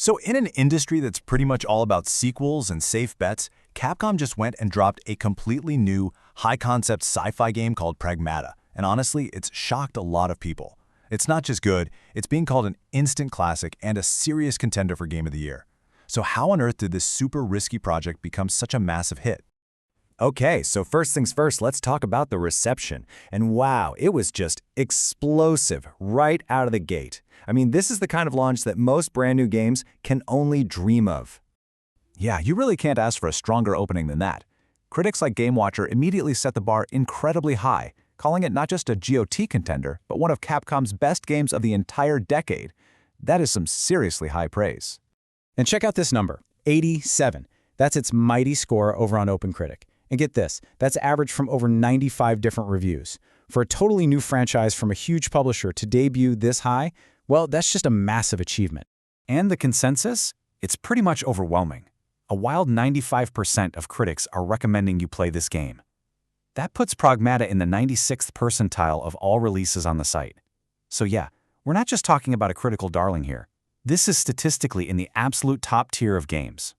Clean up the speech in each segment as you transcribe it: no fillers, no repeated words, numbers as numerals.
So in an industry that's pretty much all about sequels and safe bets, Capcom just went and dropped a completely new, high-concept sci-fi game called Pragmata. And honestly, it's shocked a lot of people. It's not just good, it's being called an instant classic and a serious contender for Game of the Year. So how on earth did this super risky project become such a massive hit? Okay, so first things first, let's talk about the reception. And wow, it was just explosive right out of the gate. I mean, this is the kind of launch that most brand new games can only dream of. Yeah, you really can't ask for a stronger opening than that. Critics like Game Watcher immediately set the bar incredibly high, calling it not just a GOT contender, but one of Capcom's best games of the entire decade. That is some seriously high praise. And check out this number, 87. That's its mighty score over on OpenCritic. And get this, that's averaged from over 95 different reviews. For a totally new franchise from a huge publisher to debut this high, well, that's just a massive achievement. And the consensus? It's pretty much overwhelming. A wild 95% of critics are recommending you play this game. That puts Pragmata in the 96th percentile of all releases on the site. So yeah, we're not just talking about a critical darling here. This is statistically in the absolute top tier of games.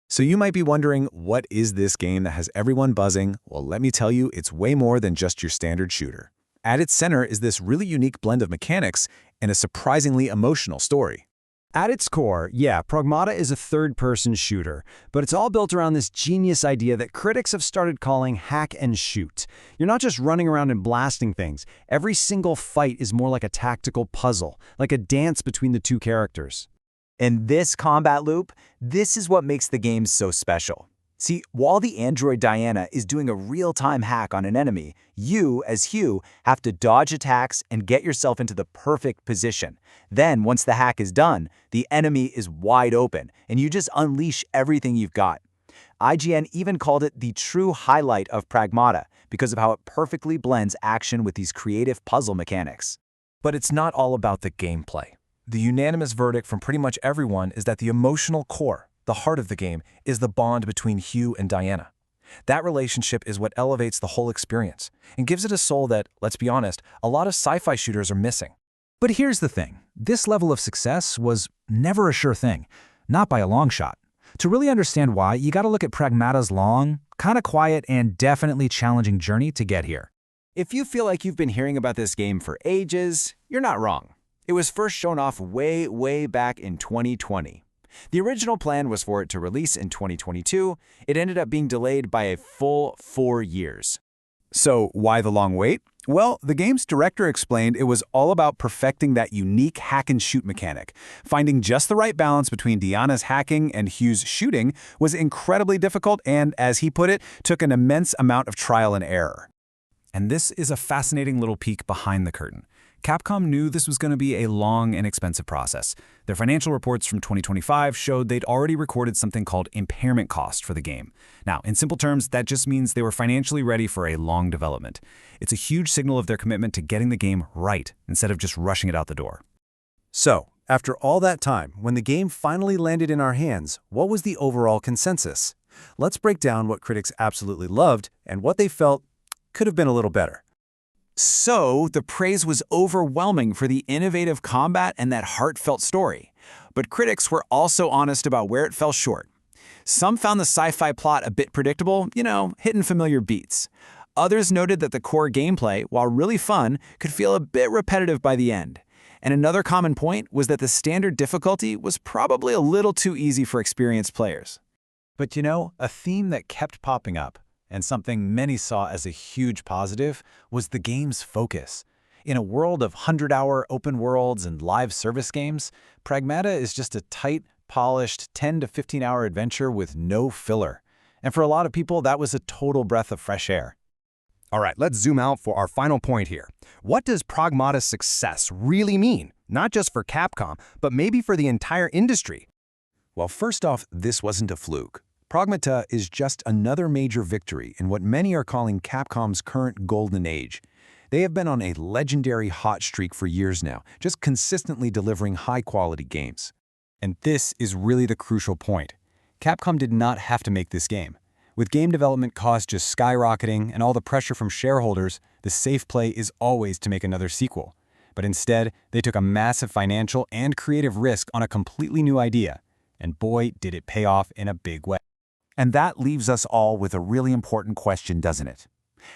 So you might be wondering, what is this game that has everyone buzzing? Well, let me tell you, it's way more than just your standard shooter. At its center is this really unique blend of mechanics and a surprisingly emotional story. At its core, yeah, Pragmata is a third-person shooter, but it's all built around this genius idea that critics have started calling hack and shoot. You're not just running around and blasting things. Every single fight is more like a tactical puzzle, like a dance between the two characters. And this combat loop, this is what makes the game so special. See, while the android Diana is doing a real-time hack on an enemy, you, as Hugh, have to dodge attacks and get yourself into the perfect position. Then, once the hack is done, the enemy is wide open, and you just unleash everything you've got. IGN even called it the true highlight of Pragmata because of how it perfectly blends action with these creative puzzle mechanics. But it's not all about the gameplay. The unanimous verdict from pretty much everyone is that the emotional core, the heart of the game, is the bond between Hugh and Diana. That relationship is what elevates the whole experience and gives it a soul that, let's be honest, a lot of sci-fi shooters are missing. But here's the thing. This level of success was never a sure thing, not by a long shot. To really understand why, you gotta look at Pragmata's long, kinda quiet, and definitely challenging journey to get here. If you feel like you've been hearing about this game for ages, you're not wrong. It was first shown off way back in 2020. The original plan was for it to release in 2022. It ended up being delayed by a full 4 years. So why the long wait? Well, the game's director explained it was all about perfecting that unique hack-and-shoot mechanic. Finding just the right balance between Diana's hacking and Hugh's shooting was incredibly difficult and, as he put it, took an immense amount of trial and error. And this is a fascinating little peek behind the curtain. Capcom knew this was going to be a long and expensive process. Their financial reports from 2025 showed they'd already recorded something called impairment cost for the game. Now, in simple terms, that just means they were financially ready for a long development. It's a huge signal of their commitment to getting the game right, instead of just rushing it out the door. So, after all that time, when the game finally landed in our hands, what was the overall consensus? Let's break down what critics absolutely loved and what they felt could have been a little better. So, the praise was overwhelming for the innovative combat and that heartfelt story. But critics were also honest about where it fell short. Some found the sci-fi plot a bit predictable, hitting familiar beats. Others noted that the core gameplay, while really fun, could feel a bit repetitive by the end. And another common point was that the standard difficulty was probably a little too easy for experienced players. But a theme that kept popping up, and something many saw as a huge positive, was the game's focus. In a world of 100-hour open worlds and live service games, Pragmata is just a tight, polished 10 to 15-hour adventure with no filler. And for a lot of people, that was a total breath of fresh air. All right, let's zoom out for our final point here. What does Pragmata's success really mean? Not just for Capcom, but maybe for the entire industry? Well, first off, this wasn't a fluke. Pragmata is just another major victory in what many are calling Capcom's current golden age. They have been on a legendary hot streak for years now, just consistently delivering high-quality games. And this is really the crucial point. Capcom did not have to make this game. With game development costs just skyrocketing and all the pressure from shareholders, the safe play is always to make another sequel. But instead, they took a massive financial and creative risk on a completely new idea. And boy, did it pay off in a big way. And that leaves us all with a really important question, doesn't it?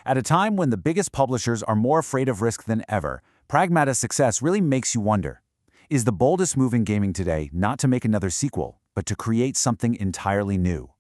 At a time when the biggest publishers are more afraid of risk than ever, Pragmata's success really makes you wonder. Is the boldest move in gaming today not to make another sequel, but to create something entirely new?